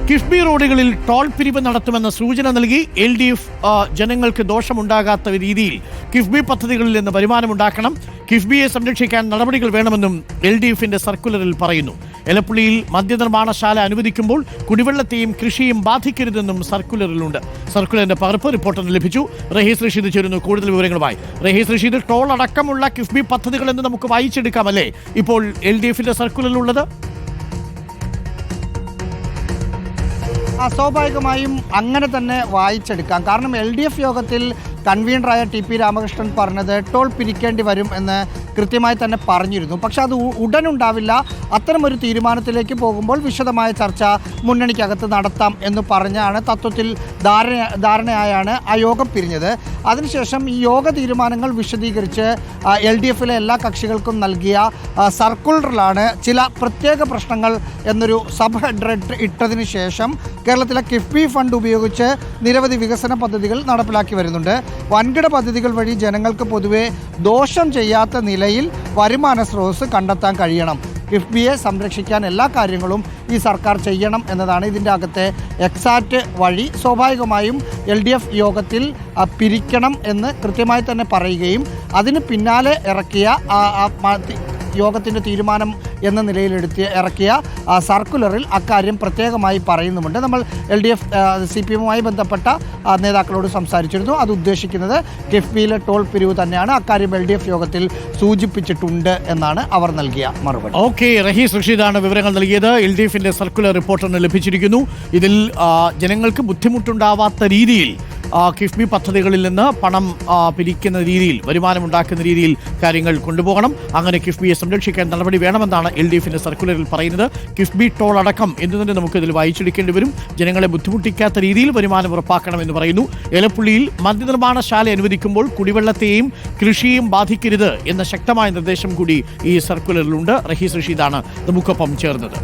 കിഫ്ബി റോഡുകളിൽ ടോൾ പിരിവ് നടത്തുമെന്ന സൂചന നൽകി LDF ജനങ്ങൾക്ക് ദോഷമുണ്ടാകാത്ത രീതിയിൽ കിഫ്ബി പദ്ധതികളിൽ നിന്ന് വരുമാനമുണ്ടാക്കണം, കിഫ്ബിയെ സംരക്ഷിക്കാൻ നടപടികൾ വേണമെന്നും LDFിന്റെ സർക്കുലറിൽ പറയുന്നു. എലപ്പുള്ളിയിൽ മദ്യനിർമ്മാണശാല അനുവദിക്കുമ്പോൾ കുടിവെള്ളത്തെയും കൃഷിയും ബാധിക്കരുതെന്നും സർക്കുലറിലുണ്ട്. സർക്കുലറിന്റെ പകർപ്പ് റിപ്പോർട്ടറിന് ലഭിച്ചു. റഹീസ് റഷീദ് ചേരുന്നു കൂടുതൽ വിവരങ്ങളുമായി. റഹീസ് റഷീദ്, ടോൾ അടക്കമുള്ള കിഫ്ബി പദ്ധതികൾ എന്ന് നമുക്ക് വായിച്ചെടുക്കാമല്ലേ ഇപ്പോൾ LDFിന്റെ സർക്കുലറിലുള്ളത്? സ്വാഭാവികമായും അങ്ങനെ തന്നെ വായിച്ചെടുക്കാം. കാരണം LDF യോഗത്തിൽ കൺവീനറായ TP രാമകൃഷ്ണൻ പറഞ്ഞത് ടോൾ പിരിക്കേണ്ടി വരും എന്ന് കൃത്യമായി തന്നെ പറഞ്ഞിരുന്നു. പക്ഷെ അത് ഉടനുണ്ടാവില്ല. അത്തരമൊരു തീരുമാനത്തിലേക്ക് പോകുമ്പോൾ വിശദമായ ചർച്ച മുന്നണിക്കകത്ത് നടത്താം എന്ന് പറഞ്ഞാണ് തത്വത്തിൽ ധാരണയായാണ് ആ യോഗം പിരിഞ്ഞത്. അതിനുശേഷം ഈ യോഗ തീരുമാനങ്ങൾ വിശദീകരിച്ച് LDFിലെ എല്ലാ കക്ഷികൾക്കും നൽകിയ സർക്കുലറിലാണ് ചില പ്രത്യേക പ്രശ്നങ്ങൾ എന്നൊരു സബ് ഹെഡർ ഇട്ടതിന് ശേഷം കേരളത്തിലെ കിഫ്ബി ഫണ്ട് ഉപയോഗിച്ച് നിരവധി വികസന പദ്ധതികൾ നടപ്പിലാക്കി വരുന്നുണ്ട്. വൻകിട പദ്ധതികൾ വഴി ജനങ്ങൾക്ക് പൊതുവെ ദോഷം ചെയ്യാത്ത നിലയിൽ വരുമാന സ്രോതസ് കണ്ടെത്താൻ കഴിയണം. കിഫ്ബിയെ സംരക്ഷിക്കാൻ എല്ലാ കാര്യങ്ങളും ഈ സർക്കാർ ചെയ്യണം എന്നതാണ് ഇതിൻ്റെ അകത്തെ എക്സാക്റ്റ് വഴി. സ്വാഭാവികമായും LDF യോഗത്തിൽ പിരിക്കണം എന്ന് കൃത്യമായി തന്നെ പറയുകയും അതിന് പിന്നാലെ ഇറക്കിയ യോഗത്തിൻ്റെ തീരുമാനം എന്ന നിലയിൽ ഇറക്കിയ സർക്കുലറിൽ അക്കാര്യം പ്രത്യേകമായി പറയുന്നുമുണ്ട്. നമ്മൾ LDF CPM-മായി ബന്ധപ്പെട്ട നേതാക്കളോട് സംസാരിച്ചിരുന്നു. അത് ഉദ്ദേശിക്കുന്നത് കിഫ്ബിയിലെ ടോൾ പിരിവ് തന്നെയാണ്. അക്കാര്യം LDF യോഗത്തിൽ സൂചിപ്പിച്ചിട്ടുണ്ട് എന്നാണ് അവർ നൽകിയ മറുപടി. ഓക്കെ, റഹീസ് റഷീദാണ് വിവരങ്ങൾ നൽകിയത്. LDFിന്റെ സർക്കുലർ റിപ്പോർട്ടറിന് ലഭിച്ചിരിക്കുന്നു. ഇതിൽ ജനങ്ങൾക്ക് ബുദ്ധിമുട്ടുണ്ടാവാത്ത രീതിയിൽ കിഫ്ബി പദ്ധതികളിൽ നിന്ന് പണം പിരിക്കുന്ന രീതിയിൽ, വരുമാനമുണ്ടാക്കുന്ന രീതിയിൽ കാര്യങ്ങൾ കൊണ്ടുപോകണം. അങ്ങനെ കിഫ്ബിയെ സംരക്ഷിക്കാൻ നടപടി വേണമെന്നാണ് LDFിന്റെ സർക്കുലറിൽ പറയുന്നത്. കിഫ്ബി ടോൾ അടക്കം എന്ന് തന്നെ നമുക്കിതിൽ വായിച്ചെടുക്കേണ്ടി വരും. ജനങ്ങളെ ബുദ്ധിമുട്ടിക്കാത്ത രീതിയിൽ വരുമാനം ഉറപ്പാക്കണമെന്ന് പറയുന്നു. എലപ്പുള്ളിയിൽ മദ്യനിർമ്മാണശാല അനുവദിക്കുമ്പോൾ കുടിവെള്ളത്തെയും കൃഷിയും ബാധിക്കരുത് എന്ന ശക്തമായ നിർദ്ദേശം കൂടി ഈ സർക്കുലറിലുണ്ട്. റഹീസ് റഷീദാണ് നമുക്കൊപ്പം ചേർന്നത്.